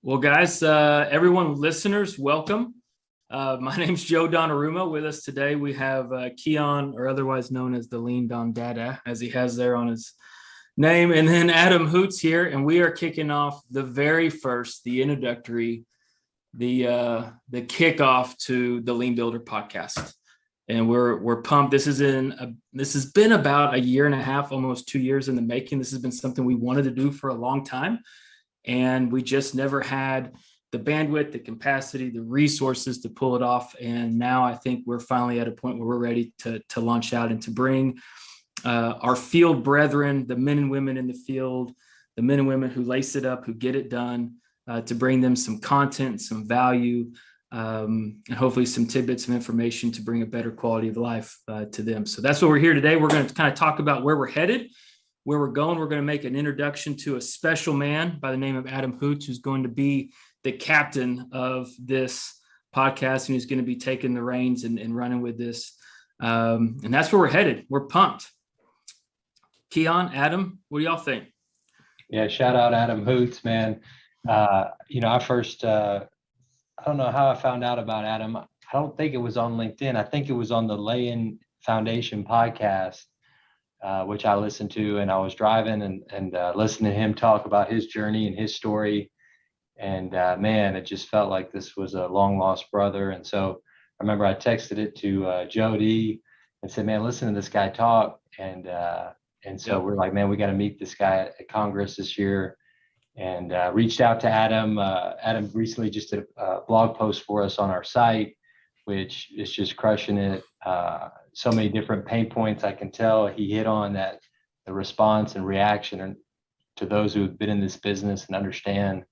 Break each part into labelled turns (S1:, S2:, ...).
S1: Well, guys, everyone, listeners, welcome. My name's Joe Donarumo. With us today, we have Keyan, or otherwise known as the Lean Don Dada, as he has there on his name, and then Adam Hoots here, and we are kicking off the very first, the introductory, the kickoff to the Lean Builder podcast, and we're pumped. This has been about a year and a half, almost 2 years in the making. This has been something we wanted to do for a long time. And we just never had the bandwidth, the capacity, the resources to pull it off. And now I think we're finally at a point where we're ready to launch out and to bring our field brethren, the men and women in the field, the men and women who lace it up, who get it done, to bring them some content, some value, and hopefully some tidbits of information to bring a better quality of life to them. So that's what we're here today. We're going to kind of talk about where we're headed, where we're going. We're going to make an introduction to a special man by the name of Adam Hoots, who's going to be the captain of this podcast, and he's going to be taking the reins and running with this. And that's where we're headed. We're pumped. Keyan, Adam, what do y'all think?
S2: Yeah, shout out Adam Hoots, man. I don't know how I found out about Adam. I don't think it was on LinkedIn. I think it was on the Lay-In Foundation podcast, which I listened to, and I was driving and listening to him talk about his journey and his story. And man, it just felt like this was a long lost brother. And so I remember I texted it to Jody and said, man, listen to this guy talk. And so we're like, man, we got to meet this guy at Congress this year, and reached out to Adam. Adam recently just did a blog post for us on our site, which is just crushing it. So many different pain points I can tell he hit on, that the response and reaction to those who have been in this business and understand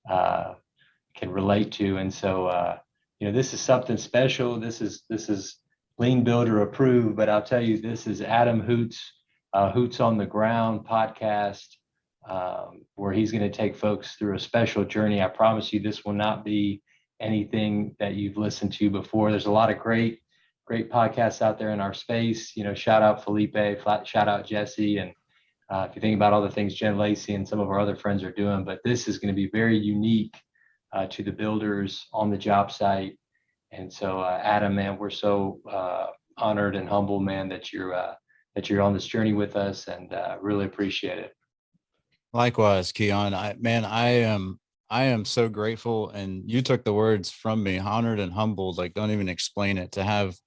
S2: can relate to. And so, this is something special. This is Lean Builder approved, but I'll tell you, this is Adam Hoots, Hoots on the Ground podcast, where he's going to take folks through a special journey. I promise you, this will not be anything that you've listened to before. There's a lot of great podcasts out there in our space. Shout out Felipe, shout out Jesse. And if you think about all the things Jen Lacey and some of our other friends are doing, but this is going to be very unique to the builders on the job site. And so, Adam, man, we're so honored and humbled, man, that you're on this journey with us, and really appreciate it.
S3: Likewise, Keyan. I am so grateful, and you took the words from me. Honored and humbled, like, don't even explain it. To have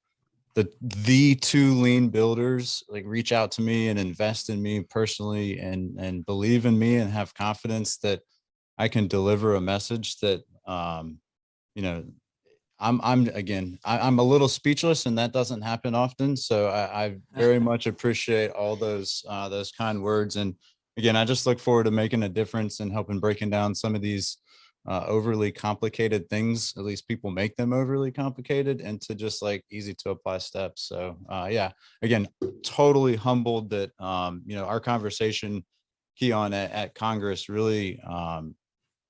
S3: the two lean builders like reach out to me and invest in me personally, and believe in me and have confidence that I can deliver a message that I'm a little speechless, and that doesn't happen often. So I very much appreciate all those kind words. And again, I just look forward to making a difference and helping breaking down some of these overly complicated things. At least people make them overly complicated, into just like easy to apply steps. So again, totally humbled that our conversation, Keyan, at Congress really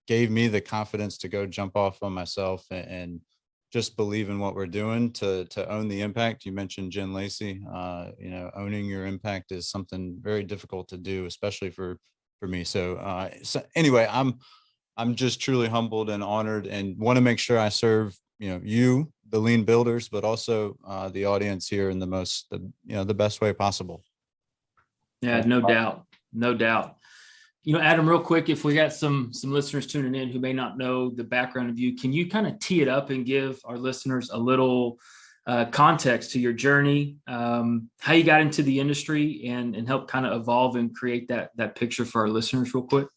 S3: gave me the confidence to go jump off on myself and just believe in what we're doing to own the impact. You mentioned Jen Lacey. Owning your impact is something very difficult to do, especially for me. So anyway, I'm just truly humbled and honored, and want to make sure I serve you, the lean builders, but also the audience here in the best way possible.
S1: Yeah, no doubt. Adam, real quick, if we got some listeners tuning in who may not know the background of you, can you kind of tee it up and give our listeners a little context to your journey, how you got into the industry, and help kind of evolve and create that picture for our listeners real quick?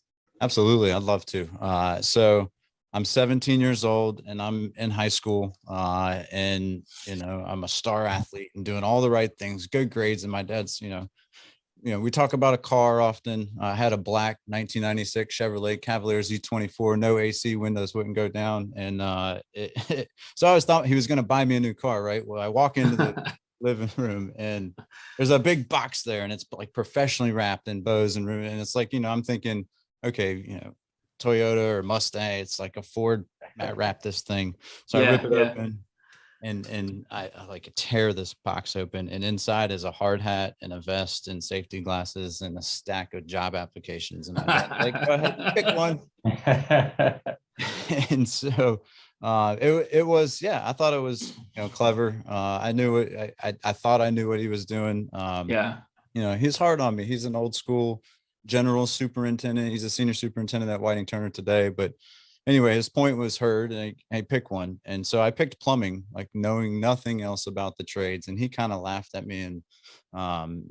S3: Absolutely. I'd love to. So I'm 17 years old, and I'm in high school, and I'm a star athlete and doing all the right things, good grades. And my dad's, we talk about a car often. I had a black 1996 Chevrolet Cavalier Z24, no AC, windows wouldn't go down. And so I always thought he was going to buy me a new car, right? Well, I walk into the living room, and there's a big box there, and it's like professionally wrapped in bows and ribbon. And it's like, I'm thinking, okay, Toyota or Mustang, it's like a Ford wrap this thing. So I rip it open, and I like tear this box open, and inside is a hard hat and a vest and safety glasses and a stack of job applications. And I'm like, go ahead, pick one. And so it was, yeah, I thought it was, clever. I knew it. I thought I knew what he was doing.
S1: Yeah.
S3: He's hard on me. He's an old school general superintendent. He's a senior superintendent at Whiting Turner today. But anyway, his point was heard, and I picked one. And so I picked plumbing, like knowing nothing else about the trades. And he kind of laughed at me, and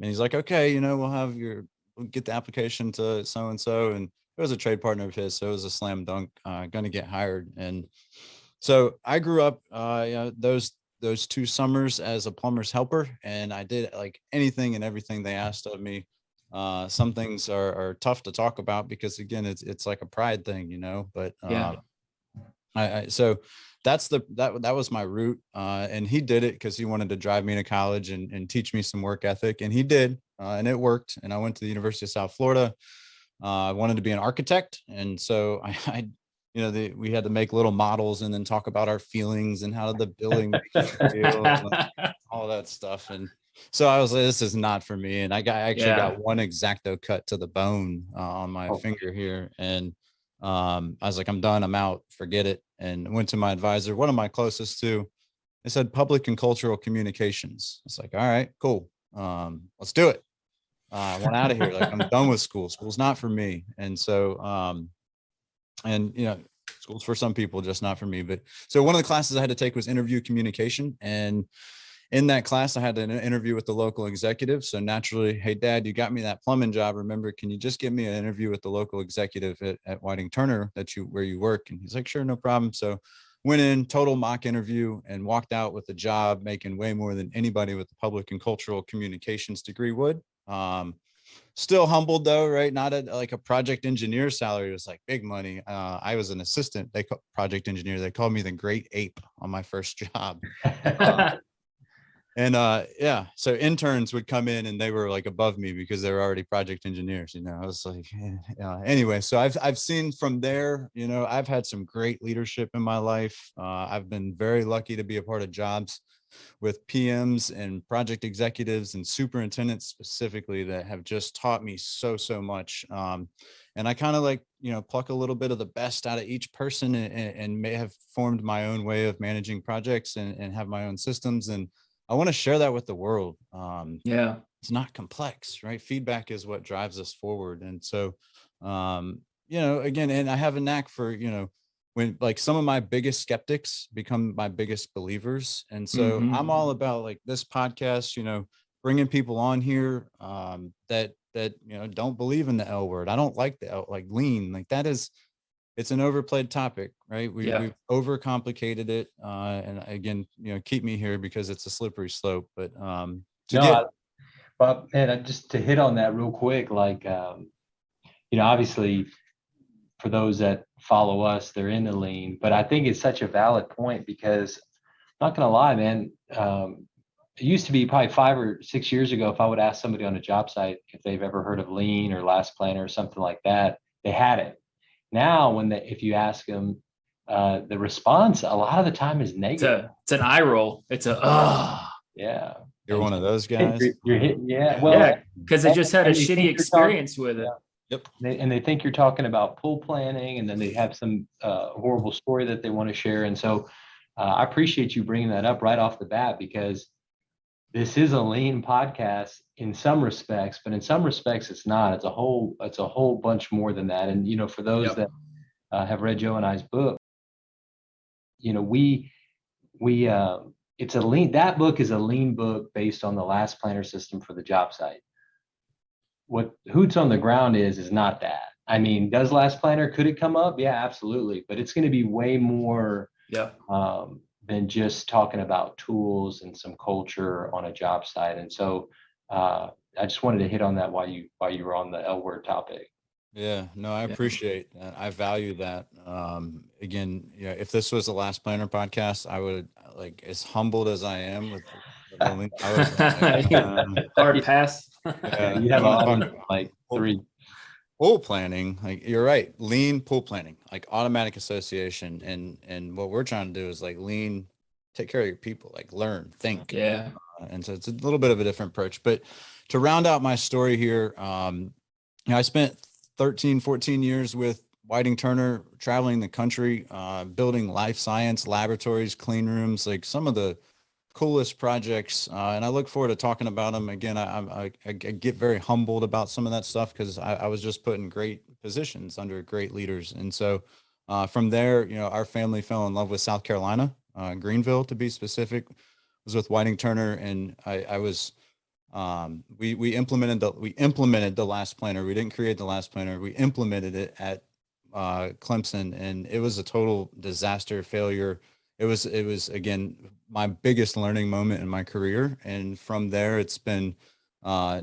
S3: he's like, okay, we'll get the application to so-and-so. And it was a trade partner of his. So it was a slam dunk, going to get hired. And so I grew up, those 2 summers as a plumber's helper, and I did like anything and everything they asked of me. Some things are tough to talk about because again, it's like a pride thing, but
S1: Yeah.
S3: so that was my route. And he did it because he wanted to drive me to college and teach me some work ethic, and he did, and it worked. And I went to the University of South Florida. I wanted to be an architect, and so we had to make little models and then talk about our feelings and how the building makes you feel, and all that stuff. And so I was like, this is not for me. And I actually got one X-Acto cut to the bone on my finger here. And I was like, I'm done. I'm out. Forget it. And went to my advisor, one of my closest to. They said public and cultural communications. It's like, all right, cool. Let's do it. I want out of here. Like, I'm done with school. School's not for me. And so, school's for some people, just not for me. But so one of the classes I had to take was interview communication. And in that class, I had an interview with the local executive. So naturally, hey, Dad, you got me that plumbing job. Remember, can you just give me an interview with the local executive at Whiting Turner where you work? And he's like, sure, no problem. So went in, total mock interview, and walked out with a job making way more than anybody with the public and cultural communications degree would. Still humbled though, right? Not like a project engineer salary. It was like big money. I was an assistant project engineer. They called me the great ape on my first job. So interns would come in and they were like above me because they were already project engineers. I was like, anyway, so I've seen from there, I've had some great leadership in my life. I've been very lucky to be a part of jobs with PMs and project executives and superintendents specifically that have just taught me so much. And I kind of like, pluck a little bit of the best out of each person and may have formed my own way of managing projects and have my own systems. And I want to share that with the world. It's not complex, right? Feedback is what drives us forward. And so, again, and I have a knack for, when like some of my biggest skeptics become my biggest believers. And so I'm all about like this podcast, bringing people on here that don't believe in the L word. I don't like the L, like lean, like it's an overplayed topic, right? We've overcomplicated it. And again, keep me here because it's a slippery slope, but
S2: just to hit on that real quick, like, obviously for those that follow us, they're in the lean, but I think it's such a valid point because I'm not going to lie, man. It used to be probably 5 or 6 years ago, if I would ask somebody on a job site if they've ever heard of lean or last planner or something like that, they hadn't. Now, if you ask them, the response a lot of the time is negative.
S1: It's an eye roll. It's
S2: yeah.
S3: You're one of those guys.
S2: You're hitting, yeah. Well,
S1: because they just had a shitty experience with it.
S2: Yeah. Yep. And they think you're talking about pool planning, and then they have some horrible story that they want to share. And so I appreciate you bringing that up right off the bat, because this is a lean podcast in some respects, but in some respects it's not. It's a whole bunch more than that. And for those that have read Joe and I's book, it's a lean. That book is a lean book based on the last planner system for the job site. What Hoots on the ground is not that. I mean, does last planner, could it come up? Yeah, absolutely. But it's going to be way more than just talking about tools and some culture on a job site. And so I just wanted to hit on that while you were on the L word topic.
S3: Yeah, no, I appreciate that. I value that. Again, if this was the Last Planner podcast, I would, like, as humbled as I am with the link, I would
S1: hard pass.
S2: Yeah, you have a audience like 3.
S3: Pool planning, like you're right, lean pool planning, like automatic association, and what we're trying to do is like lean, take care of your people, like learn, think. And so it's a little bit of a different approach. But to round out my story here, I spent 13, 14 years with Whiting Turner, traveling the country, building life science laboratories, clean rooms, like some of the coolest projects. And I look forward to talking about them again. I get very humbled about some of that stuff because I was just put in great positions under great leaders. And so from there, our family fell in love with South Carolina, Greenville to be specific, was with Whiting Turner. And I was, we implemented the last planner. We didn't create the last planner. We implemented it at Clemson, and it was a total disaster failure. It was again my biggest learning moment in my career, and from there it's been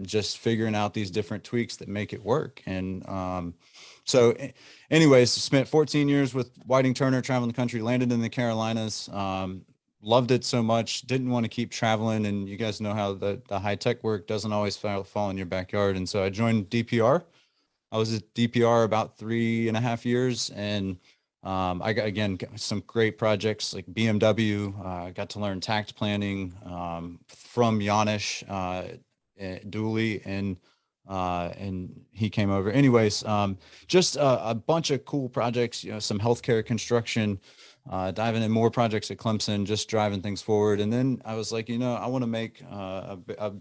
S3: just figuring out these different tweaks that make it work. And so anyways, spent 14 years with Whiting Turner, traveling the country, landed in the Carolinas. Loved it so much, didn't want to keep traveling. And you guys know how the high tech work doesn't always fall in your backyard. And so I joined DPR. I was at DPR about 3.5 years, and I got, again, some great projects like BMW. I got to learn tax planning from Yanish Dooley, and he came over. Anyways, just a bunch of cool projects, some healthcare construction, diving in more projects at Clemson, just driving things forward. And then I was like, I want to make a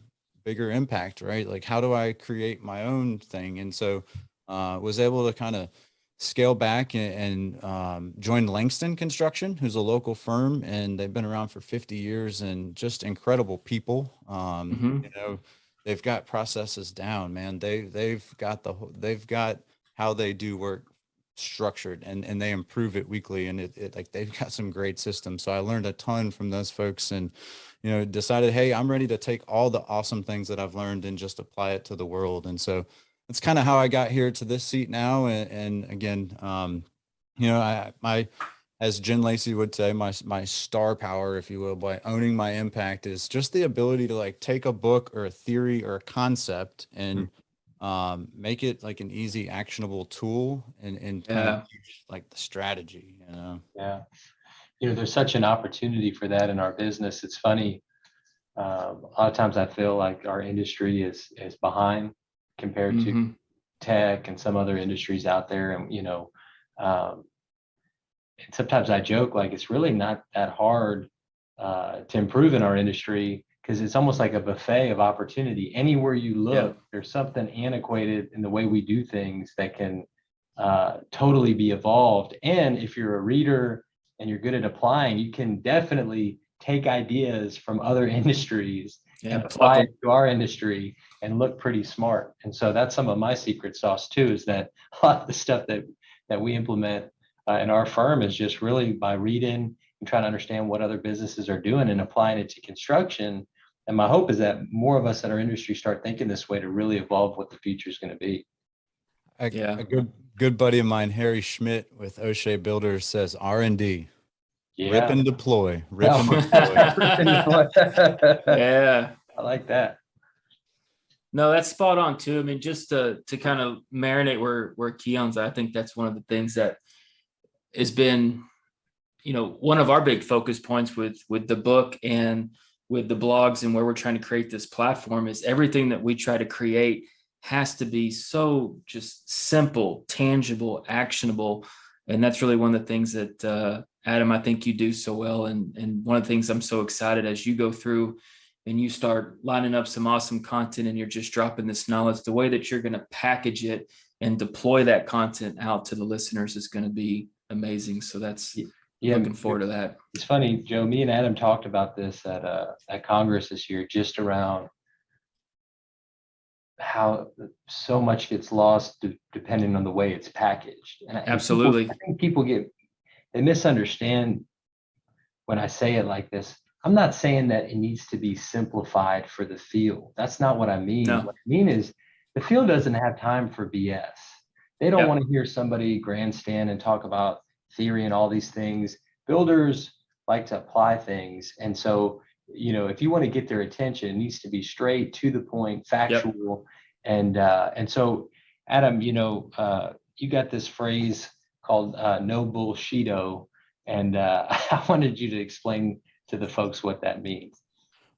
S3: bigger impact, right? Like, how do I create my own thing? And so was able to kind of scale back and join Langston Construction, who's a local firm, and they've been around for 50 years and just incredible people. They've got processes down, man. They've got how they do work structured, and they improve it weekly, and it like they've got some great systems. So I learned a ton from those folks, and decided, hey, I'm ready to take all the awesome things that I've learned and just apply it to the world. And so that's kind of how I got here to this seat now. And again, my as Jen Lacey would say, my star power, if you will, by owning my impact, is just the ability to like take a book or a theory or a concept and make it like an easy, actionable tool and kind of like the strategy,
S2: Yeah. There's such an opportunity for that in our business. It's funny. A lot of times I feel like our industry is behind compared to tech and some other industries out there. And, and sometimes I joke, like, it's really not that hard to improve in our industry, because it's almost like a buffet of opportunity. Anywhere you look, there's something antiquated in the way we do things that can totally be evolved. And if you're a reader and you're good at applying, you can definitely take ideas from other industries and apply it to our industry and look pretty smart. And so that's some of my secret sauce too, is that a lot of the stuff that we implement in our firm is just really by reading and trying to understand what other businesses are doing and applying it to construction. And my hope is that more of us in our industry start thinking this way to really evolve what the future is going to be.
S3: A good buddy of mine, Harry Schmidt with O'Shea Builders, says R&D. Rip and deploy. Rip and deploy.
S1: Yeah.
S2: I like that.
S1: No, that's spot on too. I mean, just to kind of marinate where Keyan's, I think that's one of the things that has been, one of our big focus points with the book and with the blogs and where we're trying to create this platform is everything that we try to create has to be so just simple, tangible, actionable. And that's really one of the things that, Adam, I think you do so well. And one of the things I'm so excited as you go through and you start lining up some awesome content and you're just dropping this knowledge, the way that you're going to package it and deploy that content out to the listeners is going to be amazing. So that's looking forward to that.
S2: It's funny, Joe, me and Adam talked about this at Congress this year, just around how so much gets lost depending on the way it's packaged. And
S1: absolutely.
S2: I think people they misunderstand when I say it like this. I'm not saying that it needs to be simplified for the field. That's not what I mean.
S1: No.
S2: What I mean is the field doesn't have time for BS. They don't want to hear somebody grandstand and talk about theory and all these things. Builders like to apply things. And so, if you want to get their attention, it needs to be straight to the point, factual. And so, Adam, you got this phrase called no bullshido. And I wanted you to explain to the folks what that means.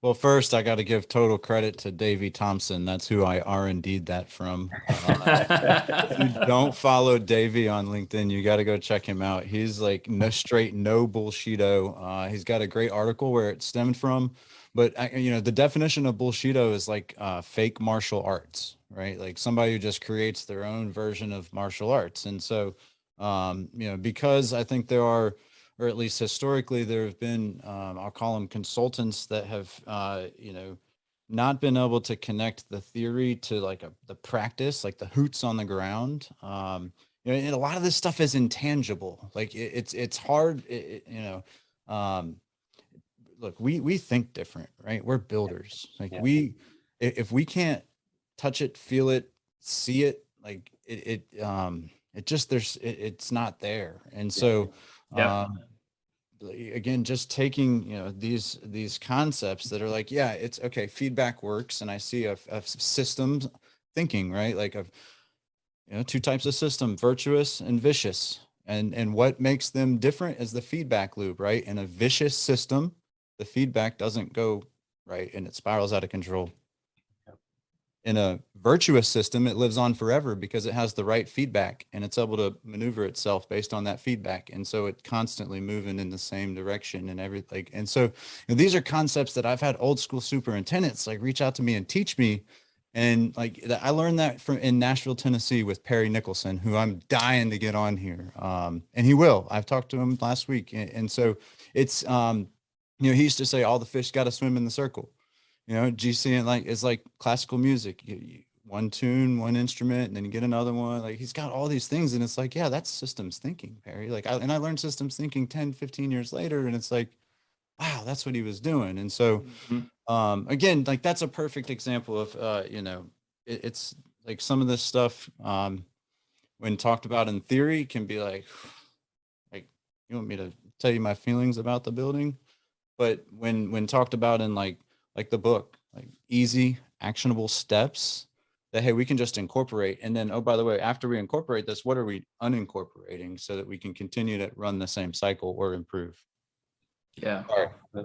S3: Well, first, I got to give total credit to Davie Thomson. That's who I R&D'd that from. If you don't follow Davie on LinkedIn, you got to go check him out. He's like no bullshido. He's got a great article where it stemmed from. But the definition of bullshido is like fake martial arts, right? Like somebody who just creates their own version of martial arts. And so, because I think there are, or at least historically, there have been, I'll call them consultants that have, not been able to connect the theory to like the practice, like the hoots on the ground. And a lot of this stuff is intangible. Like it's hard, look, we think different, right? We're builders. Like if we can't touch it, feel it, see it, like it's not there. And so, again, just taking these concepts that are like, yeah, it's okay, feedback works, and I see a systems thinking, right? Like two types of system, virtuous and vicious, and what makes them different is the feedback loop, right? In a vicious system, the feedback doesn't go right and it spirals out of control. In a virtuous system, it lives on forever because it has the right feedback and it's able to maneuver itself based on that feedback. And so it's constantly moving in the same direction and everything. And so these are concepts that I've had old school superintendents like reach out to me and teach me. And like I learned that in Nashville, Tennessee with Perry Nicholson, who I'm dying to get on here. And he will. I've talked to him last week. And so it's, he used to say all the fish got to swim in the circle. GC and it's like classical music. One tune, one instrument, and then you get another one. Like he's got all these things, and it's like, yeah, that's systems thinking, Perry. Like I learned systems thinking 10, 15 years later, and it's like, wow, that's what he was doing. And so, again, like that's a perfect example of, it's like some of this stuff, when talked about in theory, can be like, you want me to tell you my feelings about the building? But when talked about in like the book, like easy actionable steps that, hey, we can just incorporate. And then, oh, by the way, after we incorporate this, what are we unincorporating so that we can continue to run the same cycle or improve?
S1: Yeah.
S2: Oh,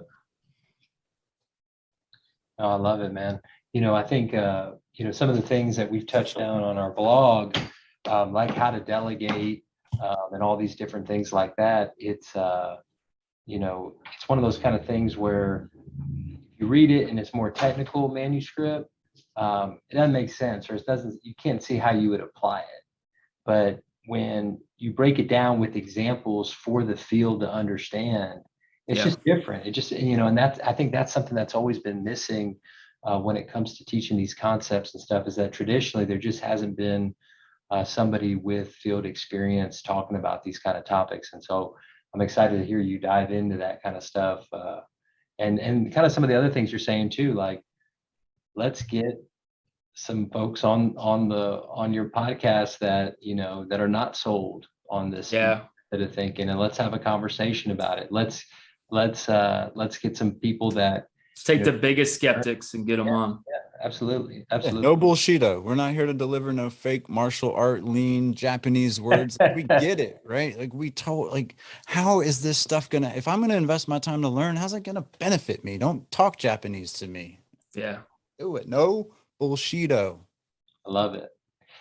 S2: I love it, man. I think, some of the things that we've touched on our blog, like how to delegate and all these different things like that. It's one of those kind of things where you read it and it's more technical manuscript, it doesn't make sense, or you can't see how you would apply it. But when you break it down with examples for the field to understand, it's just different. It just, and I think that's something that's always been missing when it comes to teaching these concepts and stuff, is that traditionally there just hasn't been somebody with field experience talking about these kind of topics. And so I'm excited to hear you dive into that kind of stuff. And kind of some of the other things you're saying too, like let's get some folks on your podcast that that are not sold on this that are thinking, and let's have a conversation about it. Let's get some people that
S1: let's take the biggest skeptics and get them on.
S2: Yeah, absolutely.
S3: No bullshido. We're not here to deliver no fake martial art, lean Japanese words. Like, we get it, right? Like how is this stuff if I'm gonna invest my time to learn, how's it gonna benefit me? Don't talk Japanese to me.
S1: Yeah.
S3: Do it. No bullshido.
S2: I love it.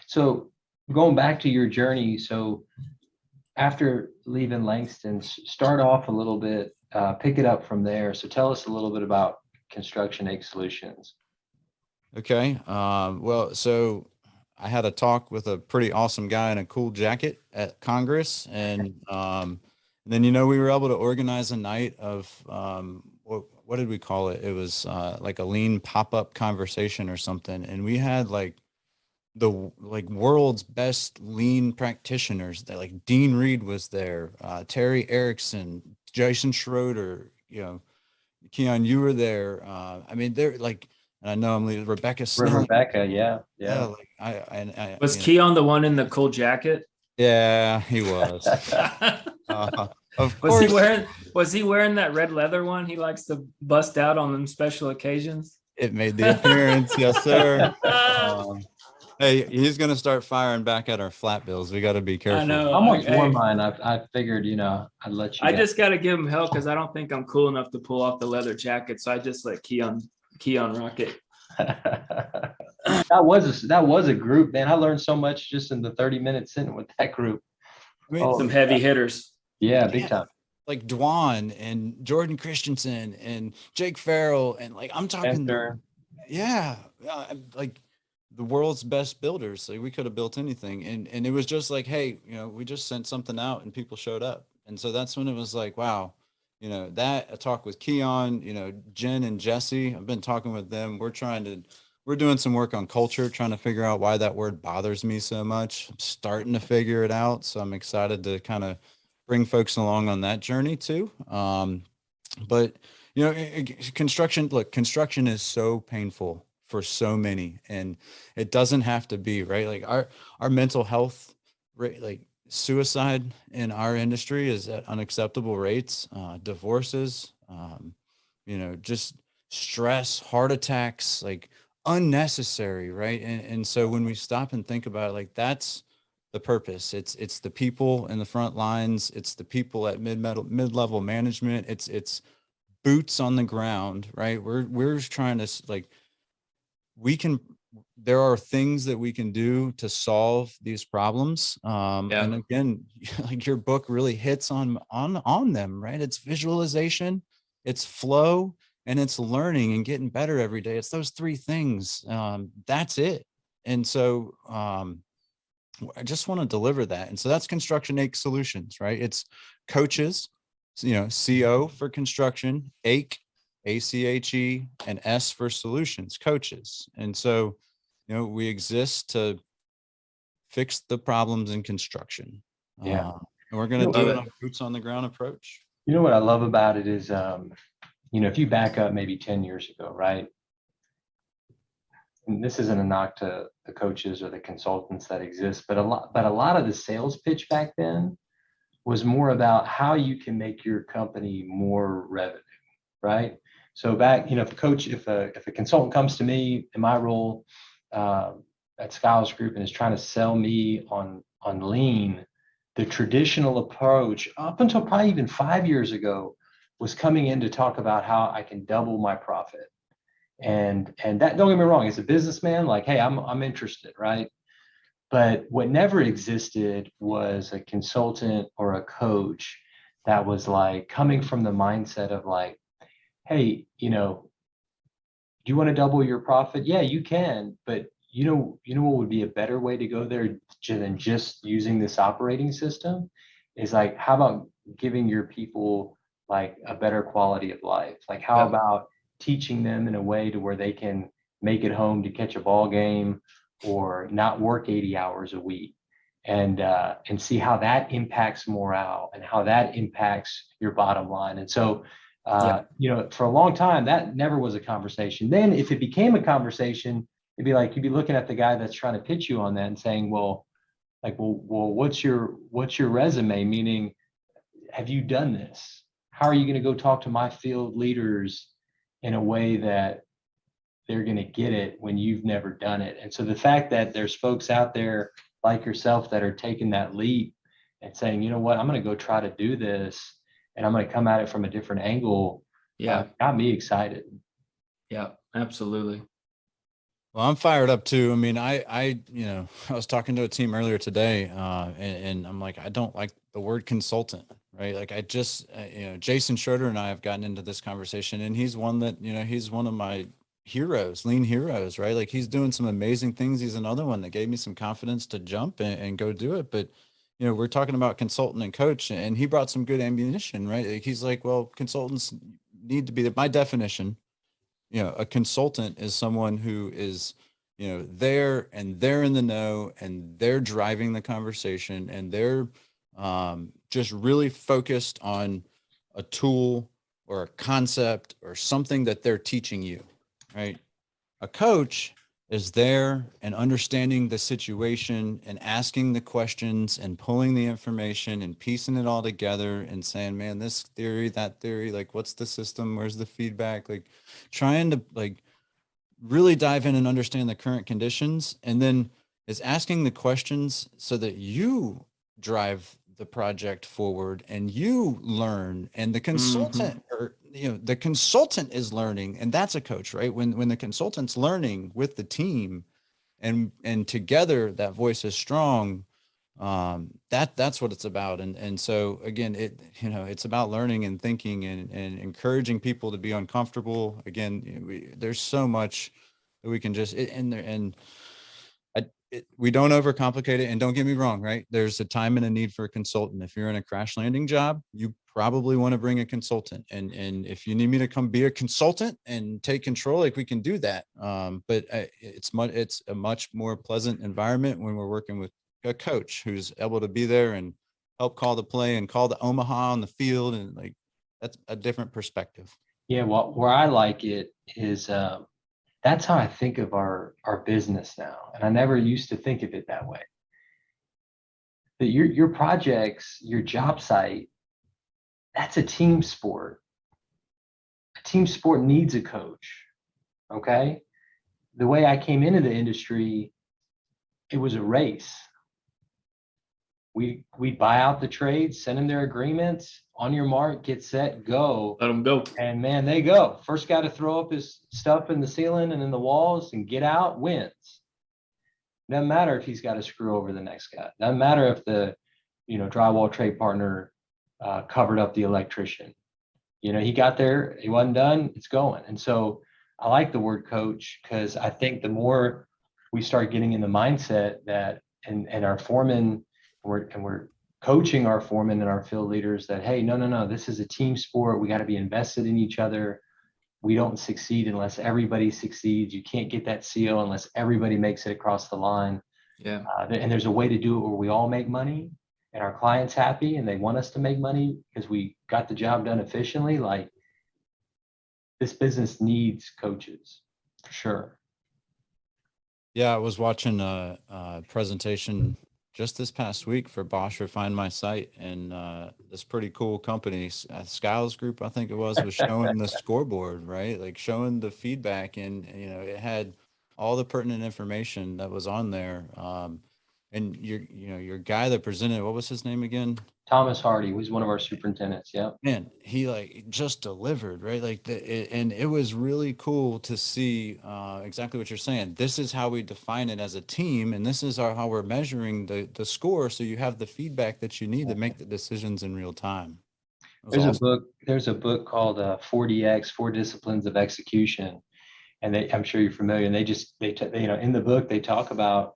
S2: So going back to your journey, so after leaving Langston, start off a little bit, pick it up from there. So tell us a little bit about Construction Egg Solutions.
S3: Okay. Well, so I had a talk with a pretty awesome guy in a cool jacket at Congress, and then we were able to organize a night of what did we call it? It was like a lean pop-up conversation or something, and we had like the world's best lean practitioners. That like Dean Reed was there, Terry Erickson, Jason Schroeder, Keyan, you were there. I mean, they're like. And I know I'm leaving Rebecca Snelling.
S2: Rebecca, yeah.
S3: Like I
S1: was Keyan the one in the cool jacket?
S3: Yeah, he was. Of course.
S1: Was he wearing that red leather one he likes to bust out on them special occasions?
S3: It made the appearance, yes, sir. Hey, he's gonna start firing back at our flat bills. We got to be careful.
S1: I know.
S2: How much
S1: Hey,
S2: were mine? I figured, I'd let you
S1: I
S2: guys.
S1: just got to give him help because I don't think I'm cool enough to pull off the leather jacket. So I just let Keyan rock it.
S2: That was a group, man. I learned so much just in the 30 minutes sitting with that group.
S3: I mean,
S1: Some heavy hitters.
S2: Yeah, big time.
S3: like Dwan and Jordan Christensen and Jake Farrell and like I'm talking,
S2: Spencer.
S3: yeah, like the world's best builders. Like we could have built anything, and it was just like, hey, we just sent something out and people showed up, and so that's when it was like, wow, that a talk with Keyan, Jen and Jesse. I've been talking with them. We're doing some work on culture, trying to figure out why that word bothers me so much. I'm starting to figure it out, so I'm excited to kind of bring folks along on that journey too. But construction, look, construction is so painful for so many, and it doesn't have to be, right? Like our mental health rate, like suicide in our industry is at unacceptable rates, divorces, just stress, heart attacks, like unnecessary, right? And so when we stop and think about it, like that's the purpose. It's the people in the front lines. It's the people at mid-level management. It's boots on the ground, right? We're trying to like we can. There are things that we can do to solve these problems. And again, like your book really hits on them, right? It's visualization, it's flow, and it's learning and getting better every day. It's those three things. That's it. And so I just want to deliver that. And so that's Construction Ake Solutions, right? It's coaches, CO for construction, Ake, ACHE, and S for solutions, coaches. And so, we exist to fix the problems in construction.
S2: Yeah.
S3: And we're going to do
S1: Love
S3: it
S1: it.
S3: on a boots on the ground approach.
S2: You know what I love about it is, if you back up maybe 10 years ago, right? And this isn't a knock to the coaches or the consultants that exist, but a lot of the sales pitch back then was more about how you can make your company more revenue, right? So back, if a consultant comes to me in my role at Skiles Group and is trying to sell me on lean, the traditional approach up until probably even 5 years ago was coming in to talk about how I can double my profit. And that, don't get me wrong, as a businessman, like, hey, I'm interested, right? But what never existed was a consultant or a coach that was like coming from the mindset of like, hey, do you want to double your profit? Yeah, you can, but what would be a better way to go there than just using this operating system is like, how about giving your people like a better quality of life? Like, how about teaching them in a way to where they can make it home to catch a ball game or not work 80 hours a week, and see how that impacts morale and how that impacts your bottom line. And so for a long time, that never was a conversation. Then if it became a conversation, it'd be like, you'd be looking at the guy that's trying to pitch you on that and saying, well, what's your resume? Meaning, have you done this? How are you going to go talk to my field leaders in a way that they're going to get it when you've never done it? And so the fact that there's folks out there like yourself that are taking that leap and saying, you know what, I'm going to go try to do this, and I'm going to come at it from a different angle. Got me excited.
S1: Yeah, absolutely.
S3: Well, I'm fired up too. I mean, I was talking to a team earlier today, and I'm like, I don't like the word consultant, right? Like I just, Jason Schroeder and I have gotten into this conversation, and he's one that, he's one of my heroes, lean heroes, right? Like he's doing some amazing things. He's another one that gave me some confidence to jump and go do it. But, we're talking about consultant and coach, and he brought some good ammunition, right? Like he's like, well, consultants need to be, my definition, a consultant is someone who is, there and they're in the know and they're driving the conversation, and they're just really focused on a tool or a concept or something that they're teaching you, right? A coach is there and understanding the situation and asking the questions and pulling the information and piecing it all together and saying, man, this theory, that theory, like what's the system? Where's the feedback? Like trying to like really dive in and understand the current conditions, and then is asking the questions so that you drive the project forward and you learn, and the consultant, or the consultant is learning, and that's a coach, right? When the consultant's learning with the team, and together that voice is strong, that's what it's about. And so again, it's about learning and thinking, and encouraging people to be uncomfortable. Again, there's so much that we can just we don't overcomplicate it. And don't get me wrong, right? There's a time and a need for a consultant. If you're in a crash landing job, you probably want to bring a consultant. And if you need me to come be a consultant and take control, like, we can do that. But it's a much more pleasant environment when we're working with a coach who's able to be there and help call the play and call the Omaha on the field. And like, that's a different perspective.
S2: Yeah, well, where I like it is that's how I think of our business now. And I never used to think of it that way. That your projects, your job site, that's a team sport. A team sport needs a coach. Okay. The way I came into the industry, it was a race. We buy out the trades, send them their agreements, on your mark, get set, go.
S1: Let them go.
S2: And man, they go. First guy to throw up his stuff in the ceiling and in the walls and get out wins. Doesn't matter if he's got to screw over the next guy. Doesn't matter if the drywall trade partner covered up the electrician. He got there, he wasn't done, it's going. And so I like the word coach, because I think the more we start getting in the mindset that, and our foremen, we're coaching our foremen and our field leaders that, hey, no, this is a team sport. We got to be invested in each other. We don't succeed unless everybody succeeds. You can't get that CO unless everybody makes it across the line.
S1: Yeah.
S2: And there's a way to do it where we all make money and our clients happy and they want us to make money because we got the job done efficiently. Like, this business needs coaches for sure.
S3: Yeah, I was watching a presentation just this past week for Bosch Refine My Site, and this pretty cool company, Skiles Group, I think it was showing the scoreboard, right? Like, showing the feedback, and it had all the pertinent information that was on there. And your guy that presented, what was his name again?
S2: Thomas Hardy was one of our superintendents. Yeah.
S3: Man, he like just delivered, right? Like, and it was really cool to see exactly what you're saying. This is how we define it as a team, and this is how we're measuring the score. So you have the feedback that you need to make the decisions in real time.
S2: There's a book called 4DX, 4 Disciplines of Execution. And I'm sure you're familiar. And in the book, they talk about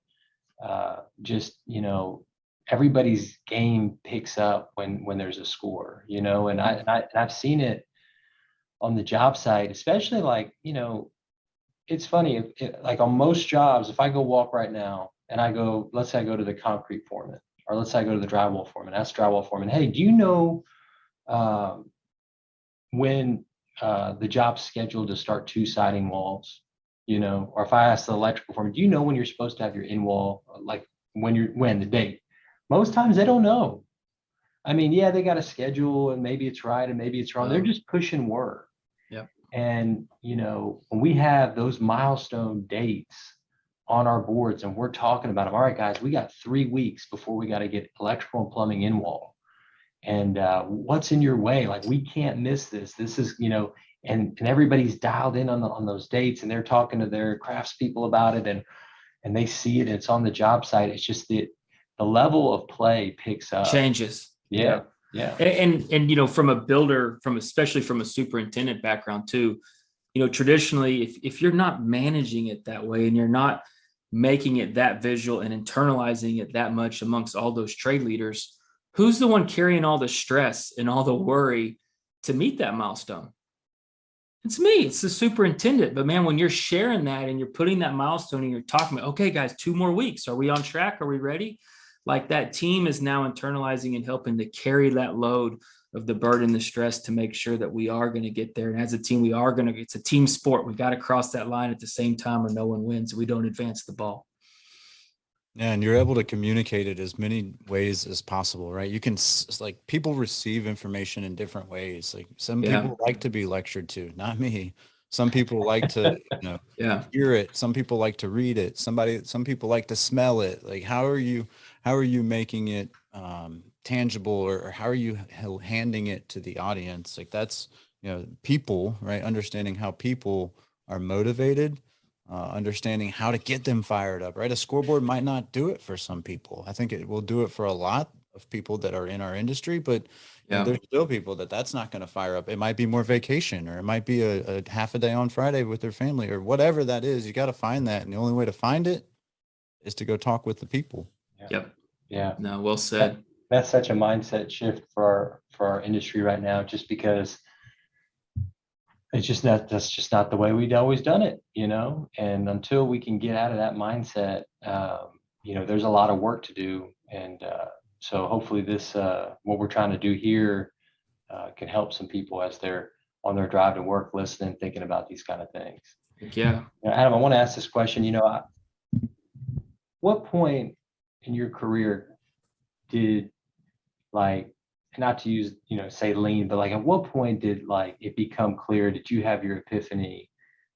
S2: everybody's game picks up when there's a score, and I've seen it on the job site, especially it's funny, like on most jobs, if I go walk right now and let's say I go to the concrete foreman, or let's say I go to the drywall foreman, ask drywall foreman, hey, do you know when the job's scheduled to start 2 siding walls? Or if I ask the electrical foreman, do you know when you're supposed to have your in wall, like when the date? Most times they don't know. I mean, yeah, they got a schedule and maybe it's right and maybe it's wrong. They're just pushing work.
S1: Yeah.
S2: And, when we have those milestone dates on our boards and we're talking about them, all right, guys, we got 3 weeks before we got to get electrical and plumbing in wall. And what's in your way? Like, we can't miss this. This is, and everybody's dialed in on those dates, and they're talking to their craftspeople about it, and they see it, and it's on the job site. It's just the level of play picks up.
S1: Changes.
S2: Yeah.
S1: And from a builder, especially from a superintendent background too, traditionally, if you're not managing it that way and you're not making it that visual and internalizing it that much amongst all those trade leaders, who's the one carrying all the stress and all the worry to meet that milestone? It's me. It's the superintendent. But man, when you're sharing that and you're putting that milestone and you're talking about, okay, guys, 2 more weeks. Are we on track? Are we ready? Like, that team is now internalizing and helping to carry that load of the burden, the stress, to make sure that we are going to get there. And as a team, it's a team sport. We got to cross that line at the same time or no one wins. We don't advance the ball.
S3: Yeah, and you're able to communicate it as many ways as possible, right? You can, like, people receive information in different ways. Like, some people like to be lectured to, not me. Some people like to,
S1: Yeah.
S3: hear it. Some people like to read it. Some people like to smell it. Like, how are you making it tangible, or how are you handing it to the audience? Like, that's, people, right? Understanding how people are motivated, understanding how to get them fired up, right? A scoreboard might not do it for some people. I think it will do it for a lot of people that are in our industry, but there's still people that's not going to fire up. It might be more vacation, or it might be a half a day on Friday with their family, or whatever that is. You got to find that. And the only way to find it is to go talk with the people.
S1: Yep.
S2: Yeah.
S1: No, well said.
S2: That's such a mindset shift for our industry right now, just because that's just not the way we'd always done it, and until we can get out of that mindset, there's a lot of work to do. And so hopefully this, what we're trying to do here, can help some people as they're on their drive to work, listening, thinking about these kind of things.
S1: Yeah.
S2: Adam, I want to ask this question. What point in your career did, like, not to use, say lean, but like, at what point did, like, it become clear? Did you have your epiphany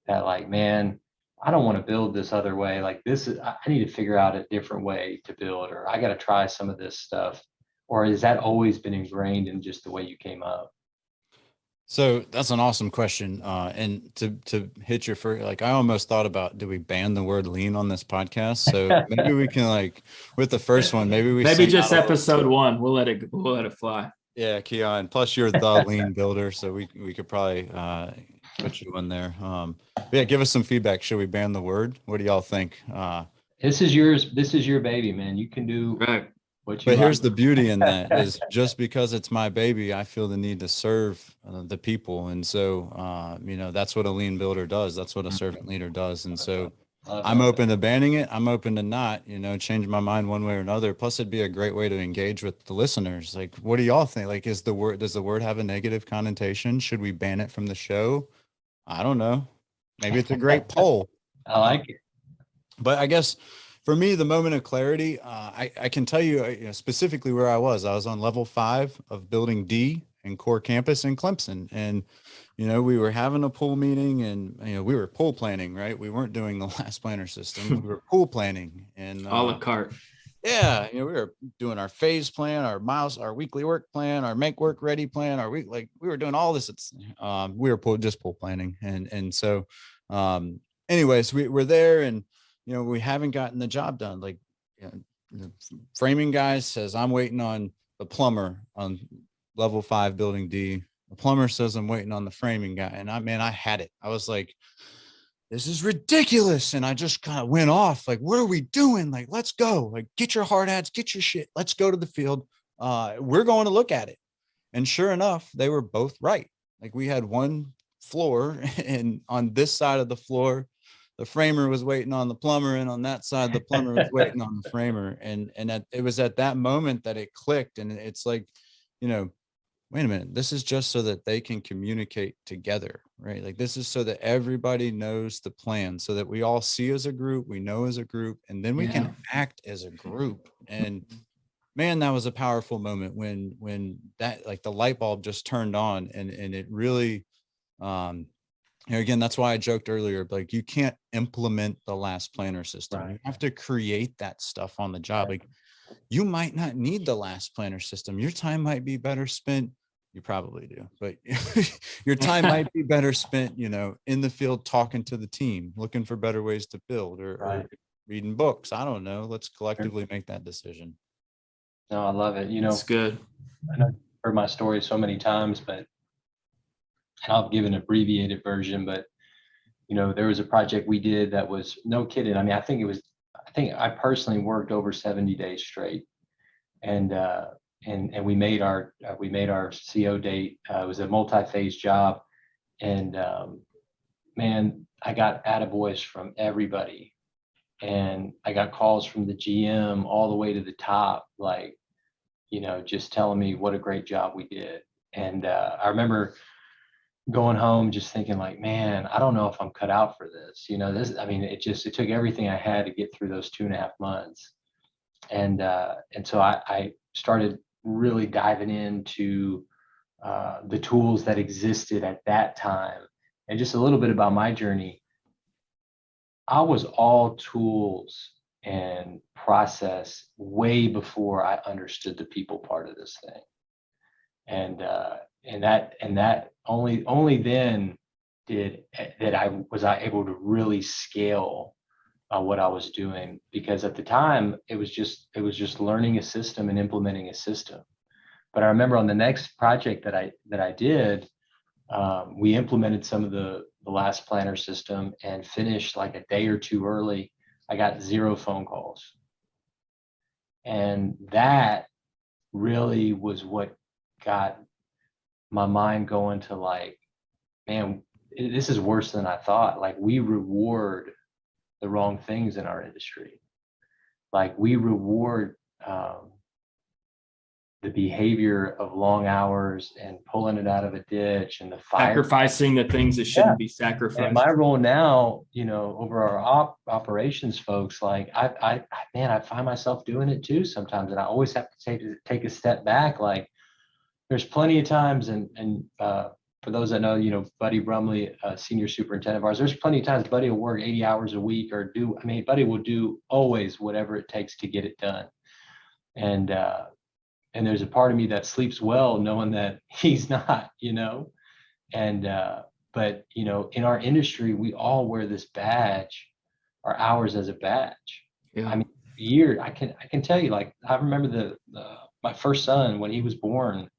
S2: that, like, man, I don't want to build this other way. Like, I need to figure out a different way to build, or I got to try some of this stuff? Or has that always been ingrained in just the way you came up?
S3: So that's an awesome question. And to hit your first, like, I almost thought about, do we ban the word lean on this podcast? So maybe we can, like, with the first one, maybe
S1: just episode 1. We'll let it fly.
S3: Yeah, Keyan. Plus, you're the lean builder, so we could probably put you in there. Yeah, give us some feedback. Should we ban the word? What do y'all think?
S2: This is yours. This is your baby, man. You can do
S1: right.
S2: What you
S3: But here's the beauty in that is, just because it's my baby, I feel the need to serve the people. And so, that's what a lean builder does. That's what a servant leader does. And so I'm open to banning it. I'm open to not, change my mind one way or another. Plus, it'd be a great way to engage with the listeners. Like, what do y'all think? Like, does the word have a negative connotation? Should we ban it from the show? I don't know. Maybe it's a great poll.
S2: I like it.
S3: But I guess for me, the moment of clarity, I can tell you, specifically where I was on level 5 of building D and core campus in Clemson. And, we were having a pool meeting, and, we were pool planning, right? We weren't doing the last planner system. We were pool planning, and
S1: a la carte.
S3: Yeah. We were doing our phase plan, our weekly work plan, our make work ready plan, we were doing all this. We were just pool planning. And so, anyways, we were there, and, we haven't gotten the job done. Like, the framing guy says, I'm waiting on the plumber on level 5 building D. The plumber says, I'm waiting on the framing guy. And I had it. I was like, this is ridiculous. And I just kind of went off, like, what are we doing? Like, let's go. Like, get your hard hats, get your shit. Let's go to the field. We're going to look at it. And sure enough, they were both right. Like, we had one floor, and on this side of the floor, the framer was waiting on the plumber, and on that side, the plumber was waiting on the framer. And it was at that moment that it clicked. And it's like, wait a minute, this is just so that they can communicate together, right? Like, this is so that everybody knows the plan, so that we all see as a group, we know as a group, and then we can act as a group. And man, that was a powerful moment when that, like, the light bulb just turned on, and it really, again, that's why I joked earlier, like, you can't implement the last planner system. Right. You have to create that stuff on the job. Right. Like, you might not need the last planner system. Your time might be better spent. You probably do, but your time might be better spent, in the field, talking to the team, looking for better ways to build, or reading books. I don't know. Let's collectively make that decision.
S2: No, I love it.
S1: It's good.
S2: I know you've heard my story so many times, but I'll give an abbreviated version. But there was a project we did that was, no kidding, I think I personally worked over 70 days straight, and we made our CO date. It was a multi-phase job, and man, I got attaboys from everybody, and I got calls from the GM all the way to the top, like, just telling me what a great job we did. And I remember going home just thinking, like, man, I don't know if I'm cut out for this. It took everything I had to get through those 2.5 months. And so I started really diving into the tools that existed at that time, And just a little bit about my journey. I was all tools and process way before I understood the people part of this thing. And that only then was I able to really scale what I was doing, because at the time it was just learning a system and implementing a system. But I remember on the next project that I did, we implemented some of the last planner system and finished like a day or two early. I got 0 phone calls. And that really was what got my mind going to like, man, this is worse than I thought. Like, we reward the wrong things in our industry. Like, we reward the behavior of long hours and pulling it out of a ditch and the fire.
S1: Sacrificing the things that shouldn't be sacrificed.
S2: And my role now, over our operations folks, like I find myself doing it too sometimes. And I always have to take a step back. Like, there's plenty of times, and for those that know, Buddy Brumley, senior superintendent of ours, there's plenty of times Buddy will work 80 hours a week Buddy will do always whatever it takes to get it done. And there's a part of me that sleeps well knowing that he's not, but in our industry, we all wear this badge, our hours as a badge.
S1: Yeah.
S2: I mean, I can tell you, like, I remember my first son, when he was born,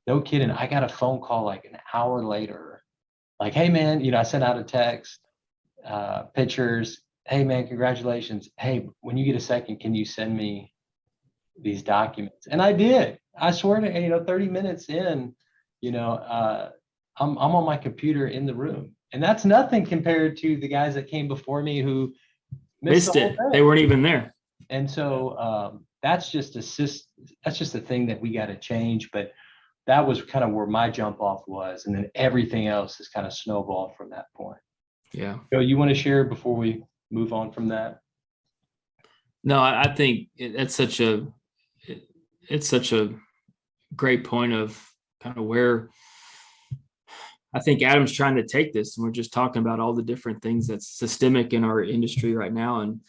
S2: no kidding, I got a phone call like an hour later, like, hey man, I sent out a text, pictures, hey man, congratulations. Hey, when you get a second, can you send me these documents? And I did. I swear to 30 minutes in, I'm on my computer in the room, and that's nothing compared to the guys that came before me who
S1: missed it. They weren't even there.
S2: And so that's just a thing that we got to change. But that was kind of where my jump off was, and then everything else has kind of snowballed from that point.
S1: Yeah.
S2: So you want to share before we move on from that?
S1: No, I think it's such a great point of kind of where I think Adam's trying to take this. And we're just talking about all the different things that's systemic in our industry right now. And,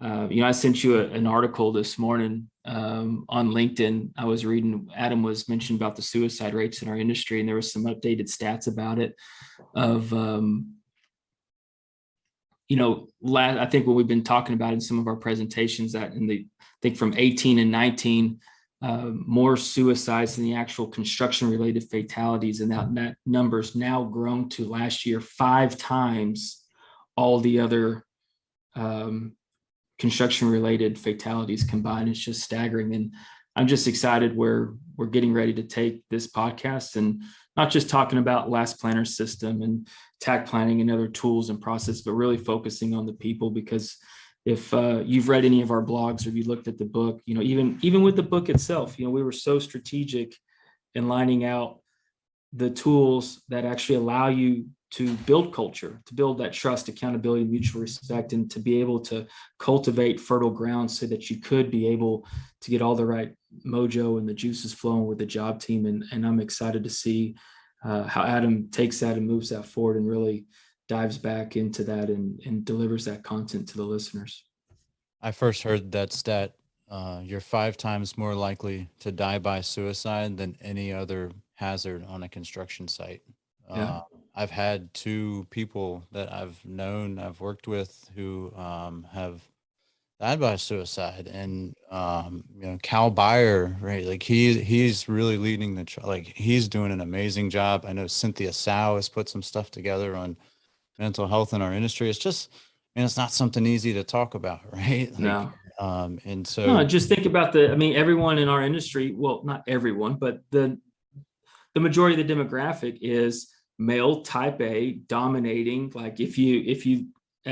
S1: I sent you an article this morning on LinkedIn. I was reading, Adam was mentioning about the suicide rates in our industry, and there was some updated stats about it of, I think what we've been talking about in some of our presentations, that I think from 18 and 19, more suicides than the actual construction related fatalities. And that number's now grown to last year 5 times all the other construction related fatalities combined. It's just staggering. And I'm just excited where we're getting ready to take this podcast, and not just talking about last planner system and TAC planning and other tools and process, but really focusing on the people. Because if you've read any of our blogs or you looked at the book, even with the book itself, we were so strategic in lining out the tools that actually allow you to build culture, to build that trust, accountability, mutual respect, and to be able to cultivate fertile ground so that you could be able to get all the right mojo and the juices flowing with the job team. And I'm excited to see how Adam takes that and moves that forward and really dives back into that and delivers that content to the listeners.
S3: I first heard that stat. You're 5 times more likely to die by suicide than any other hazard on a construction site.
S1: Yeah.
S3: I've had 2 people that I've worked with who have died by suicide, and Cal Byer, right? Like he's really leading he's doing an amazing job. I know Cynthia Sow has put some stuff together on mental health in our industry. It's just, it's not something easy to talk about, right?
S1: No.
S3: And so
S1: just think about everyone in our industry. Well, not everyone, but the majority of the demographic is male, type A, dominating. Like if you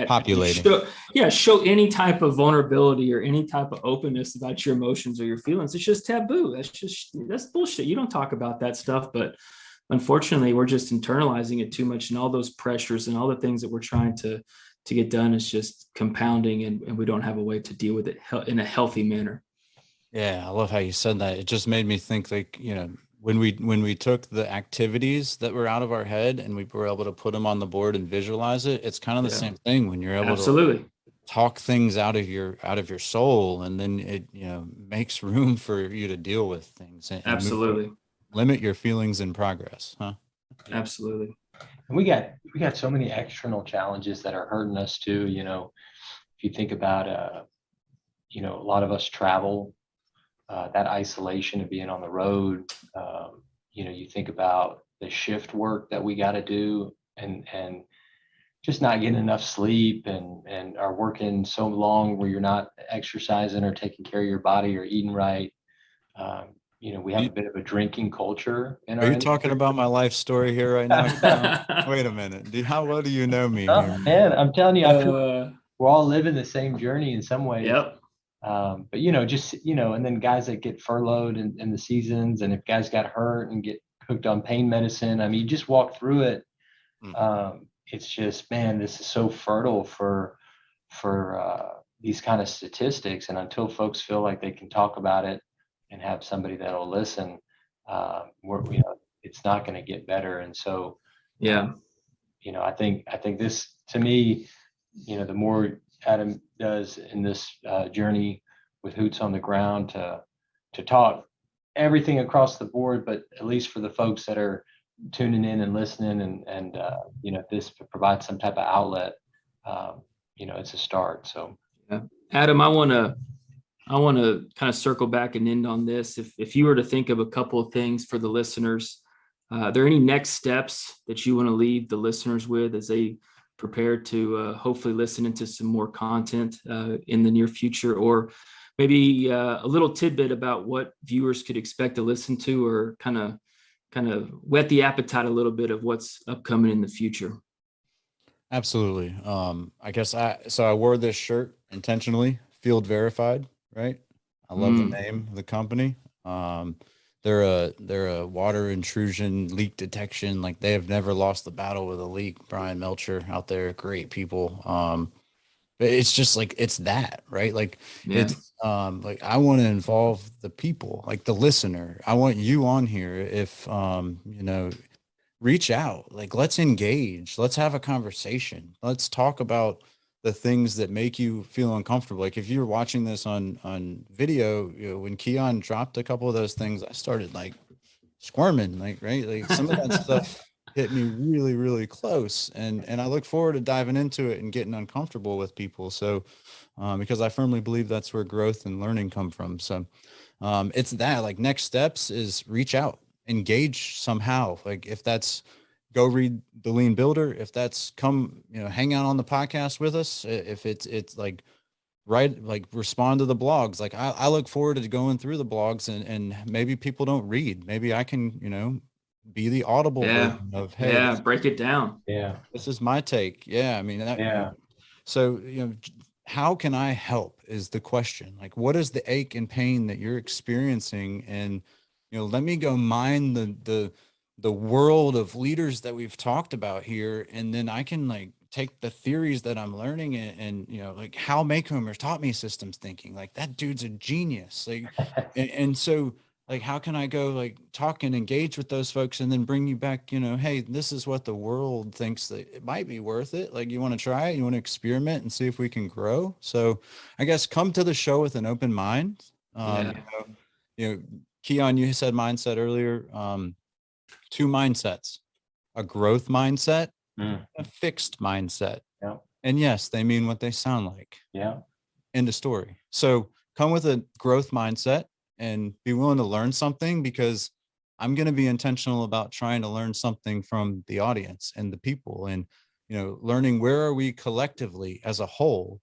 S3: populating,
S1: show any type of vulnerability or any type of openness about your emotions or your feelings, it's just taboo. That's bullshit. You don't talk about that stuff. But unfortunately, we're just internalizing it too much, and all those pressures and all the things that we're trying to get done is just compounding, and we don't have a way to deal with it in a healthy manner.
S3: Yeah, I love how you said that. It just made me think, when we took the activities that were out of our head and we were able to put them on the board and visualize it, it's kind of the same thing when you're able
S1: Absolutely.
S3: to talk things out of your soul, and then it, you know, makes room for you to deal with things and
S1: Absolutely.
S3: limit your feelings in progress.
S1: Absolutely.
S2: And we got so many external challenges that are hurting us too. You know, if you think about, you know, a lot of us travel, that isolation of being on the road. You know, you think about the shift work that we got to do, and just not getting enough sleep, and are working so long where you're not exercising or taking care of your body or eating right. You know, we have a bit of a drinking culture in our
S3: Are you
S2: industry.
S3: talking about my life story here right now? Wait a minute. How well do you know me
S2: Oh,
S3: here?
S2: man, I'm telling you, I feel we're all living the same journey in some ways.
S1: Yep.
S2: But you know, just, you know, and then guys that get furloughed in the seasons, and if guys got hurt and get hooked on pain medicine, I mean, you just walk through it. It's just, man, this is so fertile for these kind of statistics. And until folks feel like they can talk about it and have somebody that'll listen, you know, it's not going to get better. And so,
S1: Yeah.
S2: you know, I think this, to me, you know, the more Adam does in this journey with Hoots on the ground to talk everything across the board, but at least for the folks that are tuning in and listening, and you know, if this provides some type of outlet, you know, it's a start. So,
S1: Yeah. Adam, I want to kind of circle back and end on this. If you were to think of a couple of things for the listeners, are there any next steps that you want to leave the listeners with as they prepare to hopefully listen into some more content in the near future, or maybe a little tidbit about what viewers could expect to listen to, or kind of whet the appetite a little bit of what's upcoming in the future?
S3: Absolutely. I guess I wore this shirt intentionally, field verified, right? I love the name of the company. They're a water intrusion leak detection. Like, they have never lost the battle with a leak. Brian Melcher out there, great people. But it's just like, it's that, right? Like, it's like, I want to involve the people, like the listener. I want you on here. If you know, reach out, like, let's engage, let's have a conversation, let's talk about the things that make you feel uncomfortable. Like, if you're watching this on video, you know, when Keyan dropped a couple of those things, I started like squirming, like, right, like some of that stuff hit me really, really close, and I look forward to diving into it and getting uncomfortable with people. So because I firmly believe that's where growth and learning come from. So it's that, like, next steps is reach out, engage somehow. Like, if that's go read the Lean Builder, if that's come, you know, hang out on the podcast with us, if it's like, right, like, respond to the blogs. Like, I look forward to going through the blogs, and maybe people don't read. Maybe I can, you know, be the audible version of, hey,
S1: break it down.
S3: this is my take. Yeah. I mean, so, you know, how can I help is the question. Like, what is the ache and pain that you're experiencing? And, you know, let me go mine the world of leaders that we've talked about here. And then I can, like, take the theories that I'm learning, and you know, like, Hal Maycomer taught me systems thinking. Like, that dude's a genius. Like, and so, like, how can I go, like, talk and engage with those folks, and then bring you back, you know, hey, this is what the world thinks that it might be worth it. Like, you want to try it, you want to experiment and see if we can grow. So I guess come to the show with an open mind. You know, Keyan, you said mindset earlier. Two mindsets: a growth mindset, a fixed mindset. And yes, they mean what they sound like. End of story. So come with a growth mindset and be willing to learn something, because I'm going to be intentional about trying to learn something from the audience and the people, and, you know, learning where are we collectively as a whole,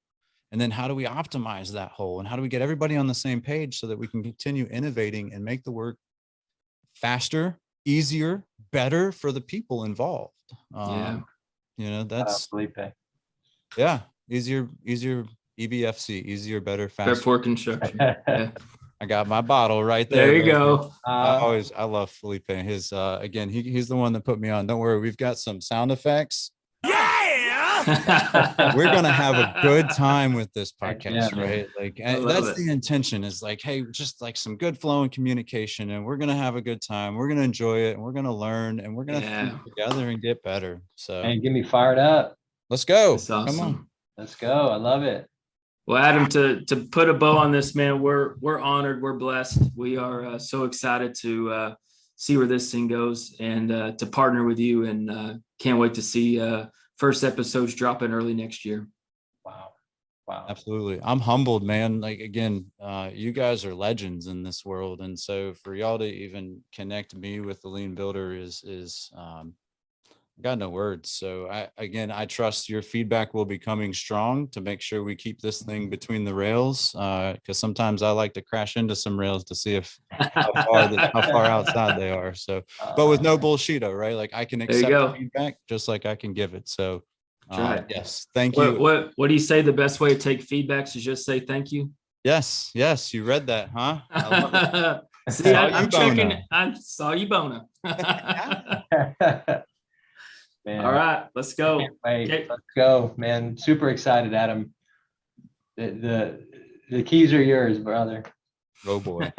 S3: and then how do we optimize that whole, and how do we get everybody on the same page so that we can continue innovating and make the work faster, easier, better for the people involved. You know, that's easier, EBFC, easier, better, faster.
S1: For construction.
S3: I got my bottle right there.
S1: There you go.
S3: I love Felipe. His again, he's the one that put me on. Don't worry, we've got some sound effects. Yeah. We're gonna have a good time with this
S2: Heck yeah,
S3: podcast,
S2: man.
S3: right? Like
S1: I love
S3: that's
S1: it.
S3: the intention, is like, hey, just like some good flow and communication, and we're gonna have a good time. We're gonna enjoy it, and we're gonna learn, and we're gonna
S1: Yeah.
S3: think together and get better. So
S2: Hey, get me fired up.
S3: let's go.
S1: That's awesome.
S3: Come on.
S2: Let's go. I love it.
S1: Well, Adam, to put a bow on this, man, we're honored, we're blessed. We are so excited to see where this thing goes, and to partner with you, and can't wait to see first episodes dropping early next year.
S2: Wow.
S3: Absolutely. I'm humbled, man. Like, again, you guys are legends in this world. And so for y'all to even connect me with the Lean Builder is I got no words. So I trust your feedback will be coming strong to make sure we keep this thing between the rails. Cause sometimes I like to crash into some rails to see if how far outside they are. So, but with no bullshido, right? Like I can
S1: There you
S3: accept
S1: go.
S3: feedback just like I can give it. So
S1: That's right.
S3: yes, thank you.
S1: What do you say? The best way to take feedbacks is just say thank you.
S3: Yes, you read that, huh? I love it.
S1: See,
S3: Saw you,
S1: I'm checking.
S3: Bona.
S1: I saw you, Bona.
S2: Man,
S1: All right, let's go.
S2: can't wait.
S1: Okay.
S2: Let's go, man. Super excited, Adam. The keys are yours, brother.
S3: Oh boy.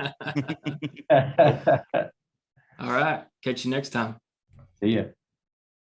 S1: All right. Catch you next time.
S2: See ya.